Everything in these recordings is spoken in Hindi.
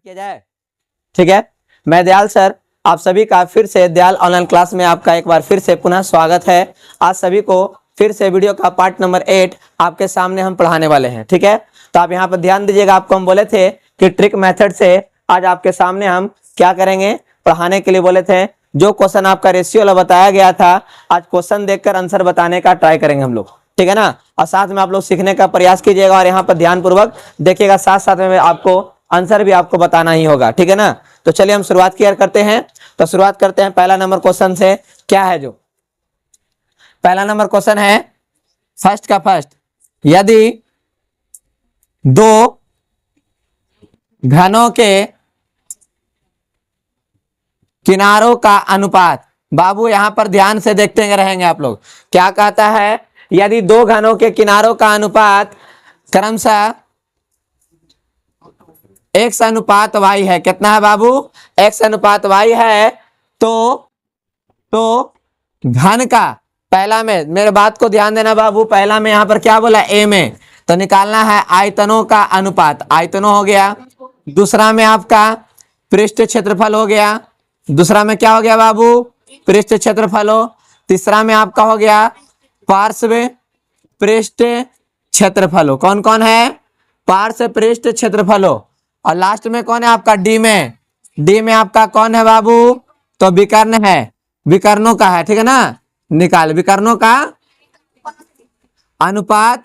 किया जाए। ठीक है, मैं दयाल सर, आप सभी का फिर से दयाल ऑनलाइन क्लास में आपका एक बार फिर से पुनः स्वागत है। आज सभी को फिर से वीडियो का पार्ट नंबर 8 आपके सामने हम पढ़ाने वाले हैं। ठीक है, तो आप यहाँ पर ध्यान दीजिएगा। आपको हम बोले थे कि ट्रिक मेथड से आज आपके सामने हम क्या करेंगे, पढ़ाने के लिए बोले थे। जो क्वेश्चन आपका रेशियो वाला बताया गया था, आज क्वेश्चन देखकर आंसर बताने का ट्राई करेंगे हम लोग। ठीक है ना, और साथ में आप लोग सीखने का प्रयास कीजिएगा और यहाँ पर ध्यान पूर्वक देखिएगा। साथ साथ में आपको आंसर भी आपको बताना ही होगा। ठीक है ना, तो चलिए हम शुरुआत क्लियर करते हैं। तो शुरुआत करते हैं पहला नंबर क्वेश्चन से। क्या है जो पहला नंबर क्वेश्चन है, फर्स्ट का फर्स्ट, यदि दो घनों के किनारों का अनुपात, बाबू यहां पर ध्यान से देखते रहेंगे आप लोग। क्या कहता है, यदि दो घनों के किनारों का अनुपात क्रमशः x अनुपात y है। कितना है बाबू, x अनुपात y है। तो घन का, पहला में मेरे बात को ध्यान देना बाबू, पहला में यहां पर क्या बोला, a में, तो निकालना है आयतनों का अनुपात, आयतनों हो गया। दूसरा में आपका पृष्ठ क्षेत्रफल हो गया। दूसरा में क्या हो गया बाबू, पृष्ठ क्षेत्रफल हो। तीसरा में आपका हो गया पार्श्व पृष्ठ क्षेत्रफल हो। कौन कौन है, पार्श्व पृष्ठ क्षेत्रफल हो। और लास्ट में कौन है आपका, डी में, डी में आपका कौन है बाबू, तो विकर्ण है, विकर्णों का है। ठीक है ना, निकाले विकर्णों का अनुपात,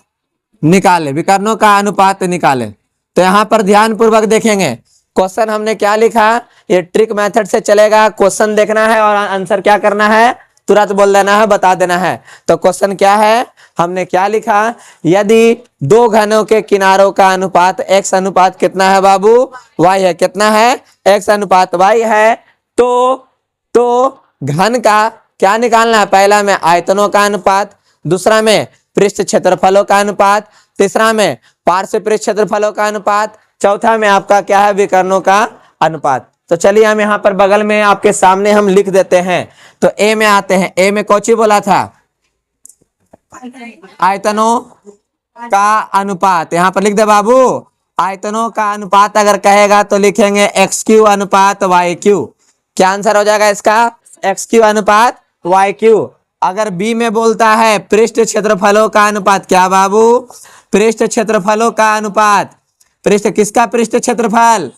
निकाले विकर्णों का अनुपात निकाले। तो यहां पर ध्यान पूर्वक देखेंगे क्वेश्चन हमने क्या लिखा। ये ट्रिक मेथड से चलेगा, क्वेश्चन देखना है और आंसर क्या करना है, तुरंत बोल देना है, बता देना है। तो क्वेश्चन क्या है, हमने क्या लिखा, यदि दो घनों के किनारों का अनुपात x अनुपात कितना है बाबू, y है। कितना है, x अनुपात y है। तो घन का क्या निकालना है, पहला में आयतनों का अनुपात, दूसरा में पृष्ठ क्षेत्रफलों का अनुपात, तीसरा में पार्श्व पृष्ठ क्षेत्रफलों का अनुपात, चौथा में आपका क्या है, विकर्णों का अनुपात। तो चलिए हम यहाँ पर बगल में आपके सामने हम लिख देते हैं। तो ए में आते हैं। ए में कौची बोला था, आयतनों का अनुपात, यहाँ पर लिख दे बाबू। आयतनों का अनुपात अगर कहेगा तो लिखेंगे एक्स क्यू अनुपात वाई क्यू। क्या आंसर हो जाएगा इसका, एक्स क्यू अनुपात वाई क्यू। अगर बी में बोलता है पृष्ठ क्षेत्रफलों का अनुपात, क्या बाबू, पृष्ठ क्षेत्रफलों का अनुपात। पृष्ठ किसका, पृष्ठ क्षेत्रफल,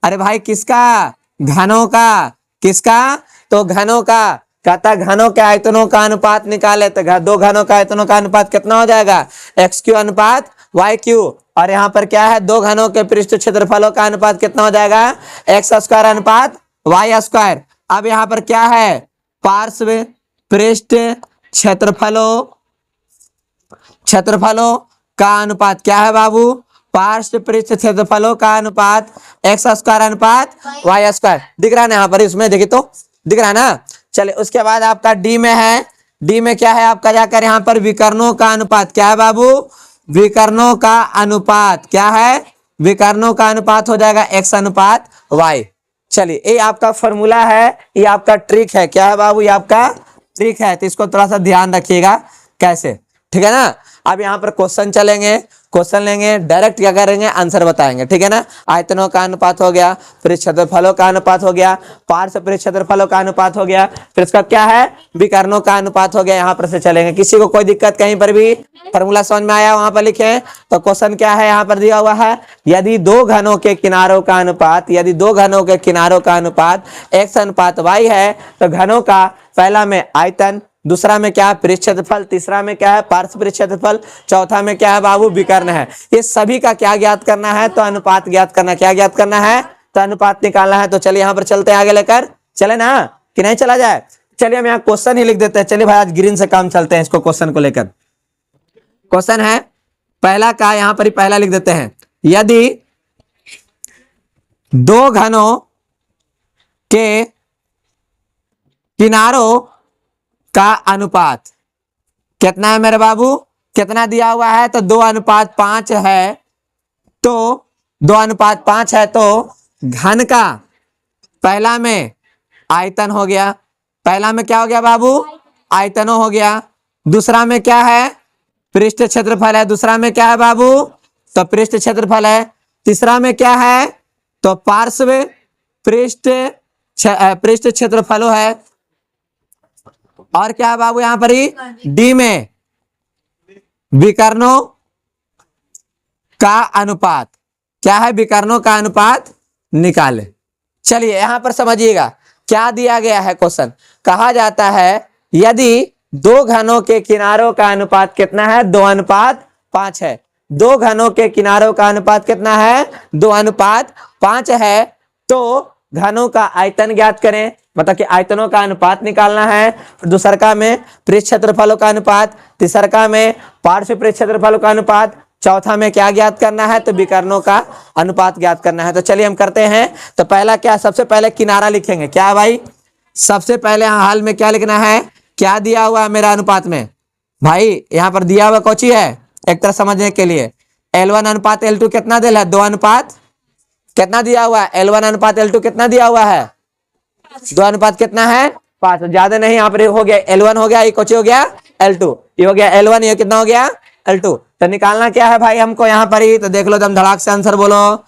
अरे भाई किसका, घनों का, किसका, तो घनों का। कहता घनों के आयतनों का अनुपात निकाले, तो दो घनों का आयतनों का अनुपात कितना हो जाएगा, एक्स क्यू अनुपात वाई क्यू। और यहाँ पर क्या है, दो घनों के पृष्ठ क्षेत्रफलों का अनुपात कितना हो जाएगा, एक्स स्क्वायर अनुपात वाई स्क्वायर। अब यहाँ पर क्या है, पार्श्व पृष्ठ क्षेत्रफलों का अनुपात, क्या है बाबू, पार्श्व पृष्ठ क्षेत्रफलों का अनुपात एक्स स्क्वायर अनुपात वाई स्क्वायर। दिख रहा है ना यहाँ पर, इसमें देखिए तो दिख रहा है ना। चलिए उसके बाद आपका डी में है। डी में क्या है आपका, जाकर यहाँ पर विकर्णों का अनुपात, क्या है बाबू, विकर्णों का अनुपात, क्या है, विकर्णों का अनुपात हो जाएगा एक्स अनुपात वाई। चलिए ये आपका फॉर्मूला है, ये आपका ट्रिक है। क्या है बाबू, ये आपका ट्रिक है। तो इसको थोड़ा सा ध्यान रखिएगा कैसे। ठीक है ना, अब यहाँ पर क्वेश्चन चलेंगे, क्वेश्चन लेंगे, डायरेक्ट क्या करेंगे, आंसर बताएंगे। ठीक है ना, आयतनों का अनुपात हो गया, फिर क्षेत्रफलों का अनुपात हो गया, पार्श्व पृष्ठ क्षेत्रफलों का अनुपात हो गया, फिर इसका क्या है, विकर्णों का अनुपात हो गया। यहाँ पर से चलेंगे, किसी को कोई दिक्कत कहीं पर भी फॉर्मूला समझ में आया वहां पर लिखे। तो क्वेश्चन क्या है, यहाँ पर दिया हुआ है, यदि दो घनों के किनारों का अनुपात, यदि दो घनों के किनारों का अनुपात एक्स अनुपात वाई है, तो घनों का पहला में आयतन, दूसरा में क्या है, पृष्ठ क्षेत्रफल, तीसरा में क्या है, पार्श्व पृष्ठ क्षेत्रफल, चौथा में क्या है बाबू, विकर्ण है। ये सभी का क्या ज्ञात करना है, तो अनुपात ज्ञात करना। क्या ज्ञात करना है, तो अनुपात निकालना है। तो चलिए यहाँ पर चलते हैं, आगे लेकर चले ना, कि नहीं चला जाए। चलिए हम यहाँ क्वेश्चन ही लिख देते हैं। चलिए भाई आज ग्रीन से काम चलते हैं, इसको क्वेश्चन को लेकर। क्वेश्चन है पहला का, यहाँ पर ही पहला लिख देते हैं, यदि दो घनों के किनारों का अनुपात कितना है मेरे बाबू, कितना दिया हुआ है, तो 2:5 है। तो 2:5 है, तो घन का पहला में आयतन हो गया, पहला में क्या हो गया बाबू, आयतनों हो गया। दूसरा में क्या है, पृष्ठ क्षेत्रफल है। दूसरा में क्या है बाबू, तो पृष्ठ क्षेत्रफल है। तीसरा में क्या है, तो पार्श्व पृष्ठ पृष्ठ क्षेत्रफल है, और क्या है बाबू यहाँ पर ही डी में विकर्णों का अनुपात। क्या है? विकर्णों का अनुपात निकाले। चलिए यहां पर समझिएगा क्या दिया गया है क्वेश्चन। कहा जाता है यदि दो घनों के किनारों का अनुपात कितना है? 2:5 है। दो घनों के किनारों का अनुपात कितना है? 2:5 है। तो घनों का आयतन ज्ञात करें, मतलब कि आयतनों का अनुपात निकालना है। फिर दूसरका में पृष्ठ क्षेत्रफलों का अनुपात, तीसरका में पार्श्व पृष्ठ क्षेत्रफलों का अनुपात, चौथा में क्या ज्ञात करना है? तो विकर्णों का अनुपात ज्ञात करना है। तो चलिए हम करते हैं। तो पहला क्या? सबसे पहले किनारा लिखेंगे। क्या है भाई? सबसे पहले हाल में क्या लिखना है? क्या दिया हुआ है मेरा अनुपात में? भाई यहाँ पर दिया हुआ कौची है एक तरह समझने के लिए? L1 अनुपात L2 कितना दिया है? 2 अनुपात कितना दिया हुआ है? L1 अनुपात L2 कितना दिया हुआ है? 2 अनुपात कितना है? 5। ज्यादा नहीं, यहाँ पर हो गया L1 हो गया, ये कौची हो गया? L2। ये हो गया L1, ये कितना हो गया? L2। तो निकालना क्या है भाई हमको यहाँ पर ही? तो देख लो, तुम धड़ाक से आंसर बोलो।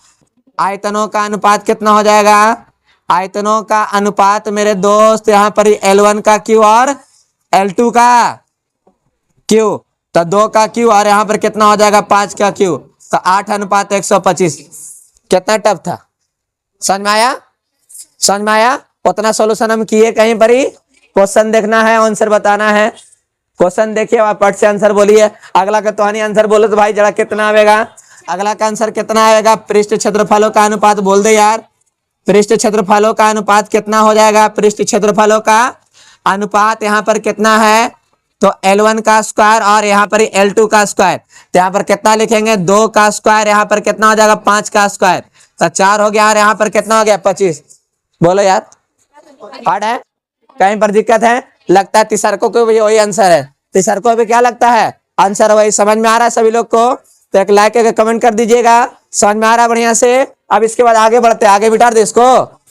आयतनों का अनुपात कितना हो जाएगा? आयतनों का अनुपात मेरे दोस्त यहाँ पर ही L1 का Q और L2 का Q। तो 2 का Q और यहाँ पर कितना हो जाएगा? 5 का Q। तो 8:125। कितना टफ था? समझ में आया? समझ में आया? उतना सोल्यूशन हम किए कहीं पर ही? क्वेश्चन देखना है, आंसर बताना है। क्वेश्चन देखिए और पट से आंसर बोलिए। अगला का तो आंसर बोलो तो भाई जरा कितना आएगा? अगला का आंसर कितना आएगा? पृष्ठ क्षेत्रफलों का अनुपात बोल दे यार। पृष्ठ क्षेत्रफलों का अनुपात कितना हो जाएगा? पृष्ठ क्षेत्रफलों का अनुपात यहाँ पर कितना है? तो L1 का स्क्वायर और यहाँ पर L2 का स्क्वायर। तो यहाँ पर कितना लिखेंगे? 2 का स्क्वायर, यहाँ पर कितना हो जाएगा? 5 का स्क्वायर। तो 4 हो गया और यहाँ पर कितना हो गया? 25। बोलो यार, हार्ड है? कहीं पर दिक्कत है? लगता है तीसरको को भी वही आंसर है। तीसरको भी क्या लगता है? आंसर वही। समझ में आ रहा है सभी लोग को? तो एक लाइक करके कमेंट कर दीजिएगा। समझ में आ रहा है बढ़िया से? अब इसके बाद आगे बढ़ते, आगे बिठा दे इसको,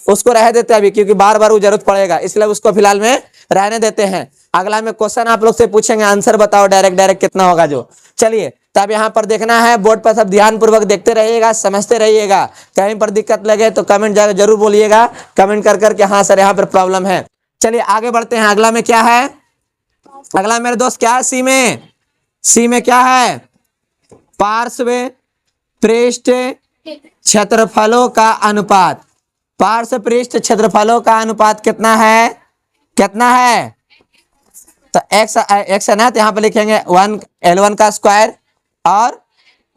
उसको रह देते अभी, क्योंकि बार बार वो जरूरत पड़ेगा, इसलिए उसको फिलहाल में रहने देते हैं। अगला में क्वेश्चन आप लोग से पूछेंगे, आंसर बताओ डायरेक्ट कितना होगा जो। चलिए तब यहाँ पर देखना है, बोर्ड पर सब ध्यान पूर्वक देखते रहिएगा, समझते रहिएगा। कहीं पर दिक्कत लगे तो कमेंट जरूर बोलिएगा, कमेंट कर करके हाँ सर यहाँ पर प्रॉब्लम है। चलिए आगे बढ़ते हैं। अगला में क्या है? अगला मेरे दोस्त क्या है? सी में, सी में क्या है? पार्श्व पृष्ठ क्षेत्रफलों का अनुपात। पार्श्व पृष्ठ क्षेत्रफलों का अनुपात कितना है? कितना है? तो x है ना, तो यहाँ पर लिखेंगे 1 L1 का स्क्वायर और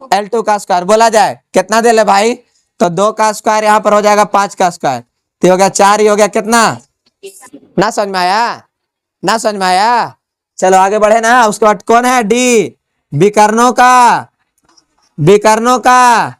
L2 का स्क्वायर। बोला जाए कितना दे ले भाई? तो 2 का स्क्वायर यहाँ पर हो जाएगा 5 का स्क्वायर, तो हो गया 4। ही हो गया कितना? ना समझ में आया? ना समझ में आया? चलो आगे बढ़े ना। उसके बाद कौन है? डी, विकर्णों का। विकर्णों का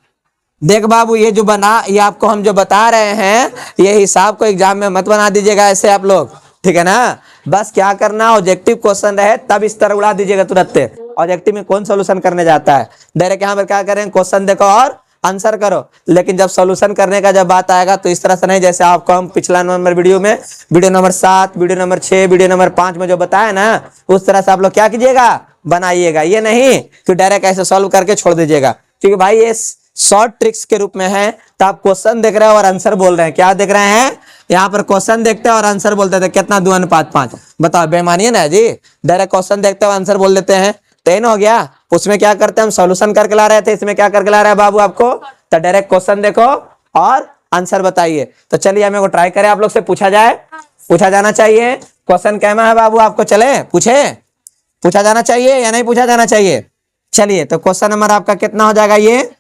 देख बाबू, ये जो बना, ये आपको हम जो बता रहे हैं, ये हिसाब को एग्जाम में मत बना दीजिएगा ऐसे आप लोग, ठीक है ना? बस क्या करना, ऑब्जेक्टिव क्वेश्चन रहे तब इस तरह उड़ा दीजिएगा तुरंत। ऑब्जेक्टिव में कौन सोल्यूशन करने जाता है? डायरेक्ट यहाँ पर क्या करें? क्वेश्चन देखो और आंसर करो। लेकिन जब सोल्यूशन करने का जब बात आएगा तो इस तरह से नहीं, जैसे आपको हम पिछला नंबर वीडियो में, video number 7, video number 6, video number 5 में जो बताया ना, उस तरह से आप लोग क्या कीजिएगा? बनाइएगा। ये नहीं कि डायरेक्ट ऐसे सॉल्व करके छोड़ दीजिएगा, क्योंकि भाई ये शॉर्ट ट्रिक्स के रूप में है। तो आप क्वेश्चन देख रहे हो और आंसर बोल रहे हैं। क्या देख रहे हैं? यहाँ पर क्वेश्चन देखते हैं और आंसर बोलते थे। कितना? 2:5। बताओ, बेईमानी है ना जी? डायरेक्ट क्वेश्चन देखते हो आंसर बोल देते हैं, तो हो गया। उसमें क्या करते हैं हम? सॉल्यूशन करके ला रहे थे, इसमें क्या करके ला रहे हैं बाबू आपको? तो डायरेक्ट क्वेश्चन देखो और आंसर बताइए। तो चलिए हमें को ट्राई करें, आप लोग से पूछा जाए, पूछा जाना चाहिए। क्वेश्चन कैमा है बाबू आपको? चले पूछे, पूछा जाना चाहिए या नहीं पूछा जाना चाहिए? चलिए तो क्वेश्चन नंबर आपका कितना हो जाएगा? ये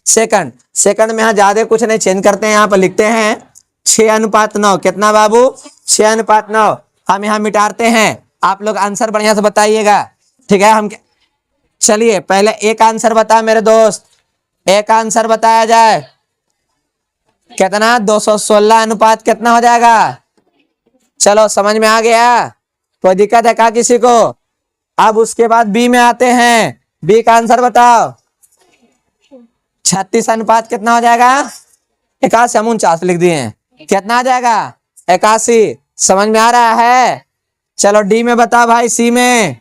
सेकंड। सेकंड में यहाँ ज्यादा कुछ नहीं चेंज करते हैं, यहाँ पर लिखते हैं 6:9। कितना बाबू? 6:9। हम यहाँ मिटाते हैं, आप लोग आंसर बढ़िया से बताइएगा, ठीक है? हम चलिए पहले एक आंसर बता मेरे दोस्त, एक आंसर बताया जाए। कितना? 216 अनुपात कितना हो जाएगा? चलो समझ में आ गया? कोई दिक्कत है क्या किसी को? अब उसके बाद बी में आते हैं। बी का आंसर बताओ। 36 अनुपात कितना हो जाएगा? 81। हम 49 लिख दिए हैं। कितना आ जाएगा? 81। समझ में आ रहा है? चलो डी में बताओ भाई। सी में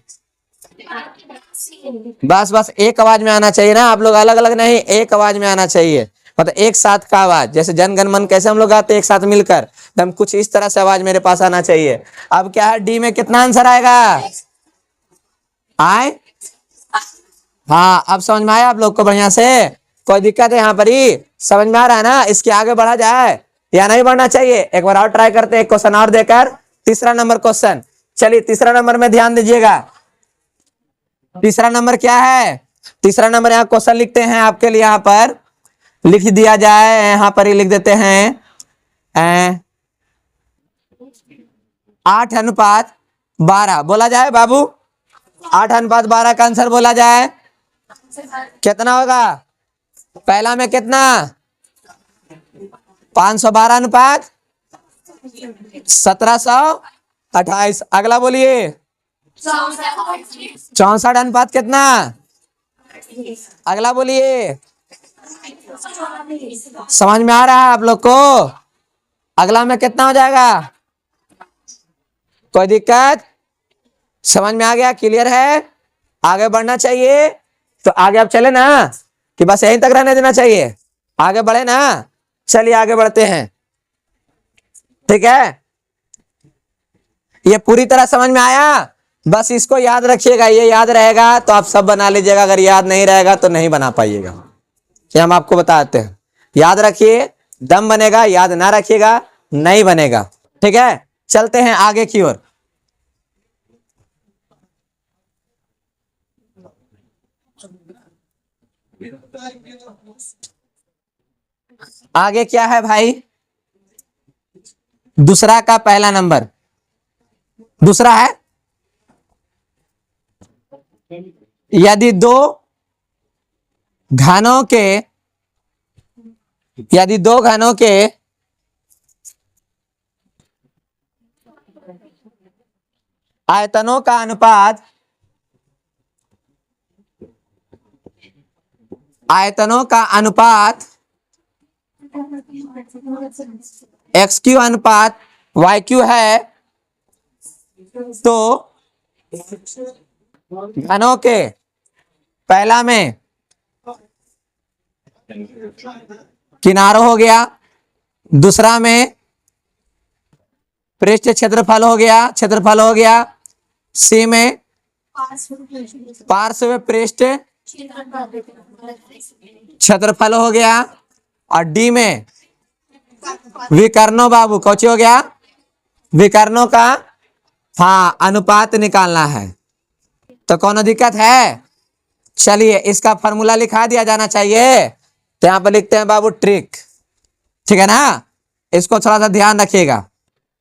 बस एक आवाज में आना चाहिए ना, आप लोग अलग अलग नहीं, एक आवाज में आना चाहिए। मतलब एक साथ का आवाज, जैसे जन गण मन कैसे हम लोग गाते हैं एक साथ मिलकर, एकदम कुछ इस तरह से आवाज मेरे पास आना चाहिए। अब क्या है, डी में कितना आंसर आएगा? आए, हाँ अब समझ में आया आप लोग को बढ़िया से? कोई दिक्कत है यहाँ पर ही? समझ में आ रहा है ना? इसके आगे बढ़ा जाए या नहीं बढ़ना चाहिए? एक बार और ट्राई करते हैं, एक क्वेश्चन और देकर, तीसरा नंबर क्वेश्चन। चलिए तीसरा नंबर में ध्यान दीजिएगा। तीसरा नंबर क्या है? तीसरा नंबर यहाँ क्वेश्चन लिखते हैं आपके लिए, यहाँ पर लिख दिया जाए, यहाँ पर ही लिख देते हैं 8:12 बोला जाए बाबू। 8:12 का आंसर बोला जाए, कितना होगा? पहला में कितना? 512 अनुपात 1728। अगला बोलिए 64 अनुपात कितना? अगला बोलिए, समझ में आ रहा है आप लोग को? अगला में कितना हो जाएगा? कोई दिक्कत? समझ में आ गया? क्लियर है? आगे बढ़ना चाहिए तो आगे आप चले ना, कि बस यहीं तक रहने देना चाहिए? आगे बढ़े ना? चलिए आगे बढ़ते हैं, ठीक है? ये पूरी तरह समझ में आया? बस इसको याद रखिएगा, ये याद रहेगा तो आप सब बना लीजिएगा, अगर याद नहीं रहेगा तो नहीं बना पाइएगा। ये हम आपको बताते हैं, याद रखिए दम बनेगा, याद ना रखिएगा नहीं बनेगा, ठीक है? चलते हैं आगे की ओर। आगे क्या है भाई? दूसरा का पहला नंबर, दूसरा है, यदि दो घनों के आयतनों का अनुपात XQ अनुपात YQ है, तो घनों के पहला में किनारों हो गया, दूसरा में पृष्ठ क्षेत्रफल हो गया, सी में पार्श्व पृष्ठ क्षेत्रफल हो गया, और डी में विकर्णों, बाबू कौची हो गया? विकर्णों का हाँ अनुपात निकालना है। तो कौन दिक्कत है? चलिए इसका फॉर्मूला लिखा दिया जाना चाहिए, तो यहाँ पर लिखते हैं बाबू ट्रिक, ठीक है ना? इसको थोड़ा सा ध्यान रखिएगा,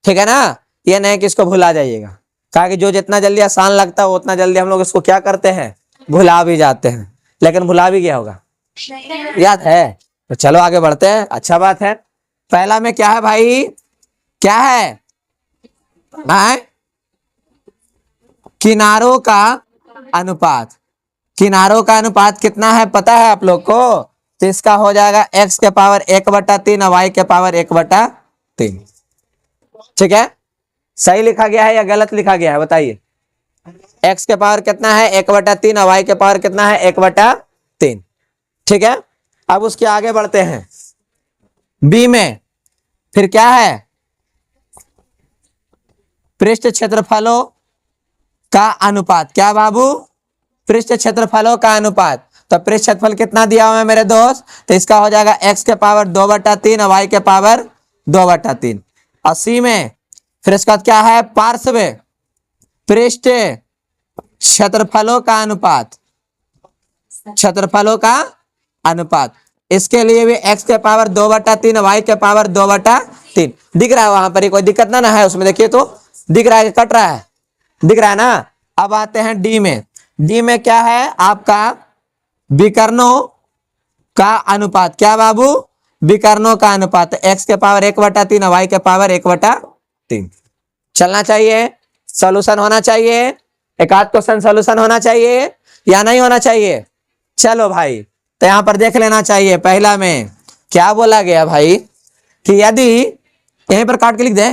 ठीक है ना? ये नहीं कि इसको भुला जाइएगा, कहा कि जो जितना जल्दी आसान लगता है उतना जल्दी हम लोग इसको क्या करते हैं, भुला भी जाते हैं। लेकिन भुला भी गया होगा, याद है? तो चलो आगे बढ़ते हैं, अच्छा बात है। पहला में क्या है भाई? क्या है? किनारों का अनुपात। किनारों का अनुपात कितना है पता है आप लोग को? तो इसका हो जाएगा x के पावर 1/3 और y के पावर 1/3, ठीक है? सही लिखा गया है या गलत लिखा गया है बताइए? x के पावर कितना है? 1/3 और y के पावर कितना है? 1/3, ठीक है? अब उसके आगे बढ़ते हैं। बी में फिर क्या है? पृष्ठ क्षेत्रफलों का अनुपात। क्या बाबू? पृष्ठ क्षेत्रफलों का अनुपात। तो पृष्ठ क्षेत्रफल कितना दिया हुआ है मेरे दोस्त? तो इसका हो जाएगा x के पावर 2/3 और y के पावर 2/3। और सी में फिर इसका क्या है? पार्श्व पृष्ठ क्षेत्रफलों का अनुपात। क्षेत्रफलों का अनुपात, इसके लिए भी x के पावर 2/3 और y के पावर 2/3 दिख रहा है वहां पर ही, कोई दिक्कत ना है उसमें? देखिए तो दिख रहा है, कट रहा है, दिख रहा है ना? अब आते हैं डी में। डी में क्या है आपका? विकर्णों का अनुपात। क्या बाबू? विकर्णों का अनुपात। x के पावर 1/3 और y के पावर 1/3 चलना चाहिए, सॉल्यूशन होना चाहिए, एक आध क्वेश्चन सॉल्यूशन होना चाहिए या नहीं होना चाहिए? चलो भाई, तो यहां पर देख लेना चाहिए। पहला में क्या बोला गया भाई कि यदि, यहीं पर काट के लिख दे,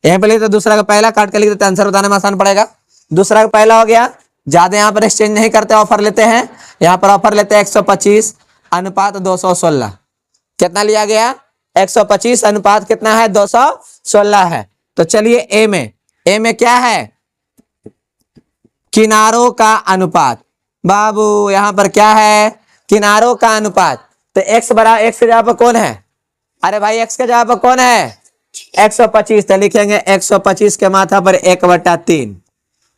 यहीं पर लिख दे, दूसरा का पहला काट के लिख देते, आंसर बताने में आसान पड़ेगा। दूसरा का पहला हो गया, ज्यादा यहाँ पर एक्सचेंज नहीं करते, ऑफर लेते हैं, यहाँ पर ऑफर लेते हैं 125, अनुपात 216। कितना लिया गया? 125 अनुपात कितना है? 216 है। तो चलिए ए में क्या है? किनारों का अनुपात। बाबू यहां पर क्या है? किनारों का अनुपात। तो x बराबर, x के जगह पर कौन है? अरे भाई x के जगह पर कौन है? 125। तो लिखेंगे 125 के माथा पर 1/3।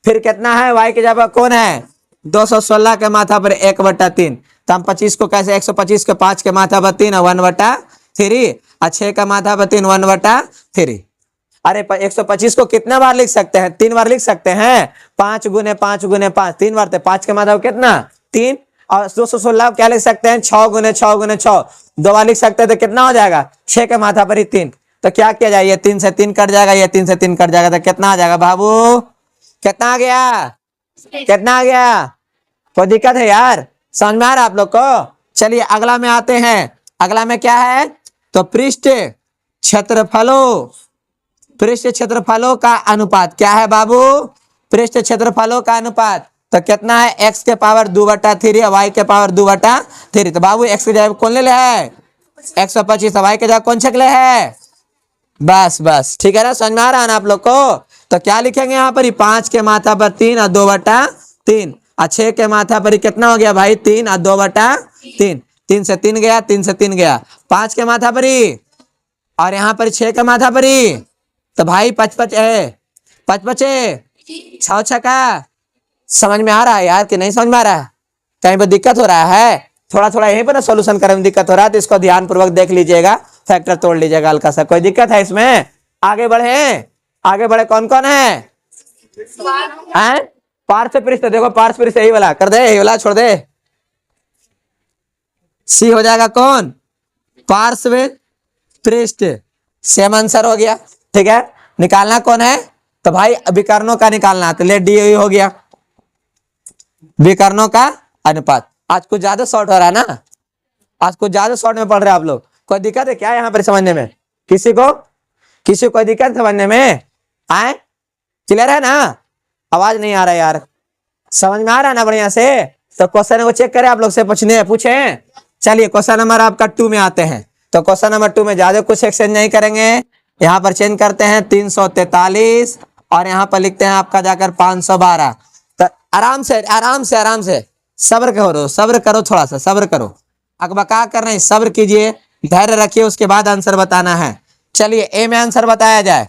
फिर कितना है? y के जगह पर कौन है? 216 के माथा पर 1/3। तो हम 25 को कैसे? 125 के 5 के माथा पर 3 1/3 और 6 का माथा पर 3 1/3। अरे 125 को कितना बार लिख सकते हैं? 3 बार लिख सकते हैं। 5 गुने 5 गुने 5 3 बार। तो 5 के माथा पर कितना? 3। और 216 क्या लिख सकते हैं? 6 गुने 6 गुने 6 2 बार लिख सकते हैं। तो कितना हो जाएगा? 6 के माथा पर ही 3। तो क्या किया जाए? ये 3 से 3 कट जाएगा, ये 3 से 3 कट जाएगा। तो कितना आ जाएगा बाबू? कितना आ गया? कितना आ गया? कोई दिक्कत है यार? समझ में आ रहा है आप लोग को? चलिए अगला में आते हैं। अगला में क्या है? तो पृष्ठ क्षेत्रफलों का अनुपात क्या है बाबू? पृष्ठ क्षेत्रफलों का अनुपात। तो कितना है? x के पावर 2/3 और y के पावर 2/3। तो बाबू x के जगह कौन ले है? 125। y के जगह कौन छकले है? बस ठीक है ना? समझ में आ रहा है ना आप लोग को? तो क्या लिखेंगे यहाँ पर? 5 के माथा पर 3 और 2/3 और 6 के माथा पर कितना हो गया भाई? 3 और 2/3। 3 से 3 गया, 3 से 3 गया। 5 के माथा पर ही और यहाँ पर 6 के माथा पर ही। तो भाई 5 6 छक्का। समझ में आ रहा है यार कि नहीं समझ में आ रहा है? कहीं पर दिक्कत हो रहा है? थोड़ा थोड़ा यहीं पर ना सोल्यूशन करने में दिक्कत हो रहा है, तो इसको ध्यान पूर्वक देख लीजिएगा, फैक्टर तोड़ लीजिएगा हल्का सा। कोई दिक्कत है इसमें? आगे बढ़े। कौन कौन है? पार्श्व पृष्ठ। देखो पार्श्व पृष्ठ यही वाला कर दे, यही वाला छोड़ दे। सी हो जाएगा कौन? पार्श्व पृष्ठ। सेम आंसर हो गया। ठीक है, निकालना कौन है? तो भाई विकर्णों का निकालना। तो ले डी हो गया, विकर्णों का अनुपात। आज कुछ ज्यादा शॉर्ट हो रहा है ना? आज कुछ ज्यादा शॉर्ट में पढ़ रहे हैं आप लोग। कोई दिक्कत है क्या यहाँ पर समझने में? किसी को कोई दिक्कत समझने में? आए क्लियर है ना? आवाज नहीं आ रहा है यार? समझ में आ रहा है ना बढ़िया से? तो क्वेश्चन को चेक करें, आप लोग से पूछे। चलिए क्वेश्चन नंबर आपका 2 में आते हैं। तो क्वेश्चन नंबर 2 में ज्यादा कुछ एक्सचेंज नहीं करेंगे। यहाँ पर चेंज करते हैं 343 और यहाँ पर लिखते हैं आपका जाकर 512। तो आराम से सब्र करो, थोड़ा सा सब्र करो। अकबका कर रहे हैं, सब्र कीजिए, धैर्य रखिए, उसके बाद आंसर बताना है। चलिए ए में आंसर बताया जाए।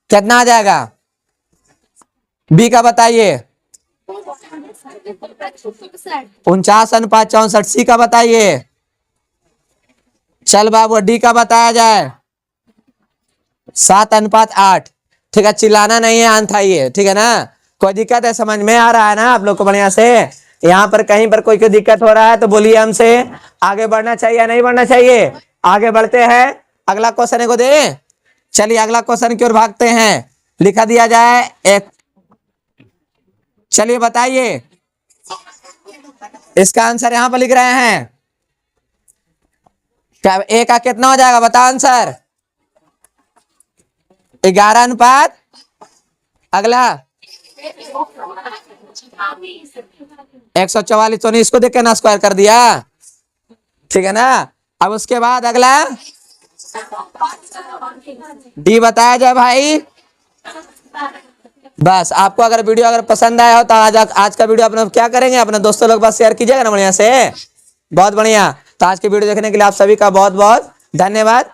कितना आ जाएगा? बी का बताइए। 49:64। सी का बताइए। चल बाबू डी का बताया जाए। 7:8। ठीक है, चिल्लाना नहीं है, आंथाइए। ठीक है ना? कोई दिक्कत है? समझ में आ रहा है ना आप लोग को बढ़िया से? यहाँ पर कहीं पर कोई दिक्कत हो रहा है तो बोलिए हमसे। आगे बढ़ना चाहिए या नहीं बढ़ना चाहिए? आगे बढ़ते हैं। अगला क्वेश्चन को दे। चलिए अगला क्वेश्चन की ओर भागते हैं। लिखा दिया जाए एक। चलिए बताइए, इसका आंसर यहाँ पर लिख रहे हैं। क्या ए का कितना हो जाएगा? बताओ आंसर। 11 अगला 144। तो नहीं, इसको देख के ना स्क्वायर कर दिया। ठीक है ना? अब उसके बाद अगला डी बताया जाए भाई। बस आपको अगर वीडियो पसंद आया हो तो आज का वीडियो अपने क्या करेंगे? अपने दोस्तों लोग बस शेयर कीजिएगा ना बढ़िया से। बहुत बढ़िया। तो आज की वीडियो देखने के लिए आप सभी का बहुत बहुत धन्यवाद।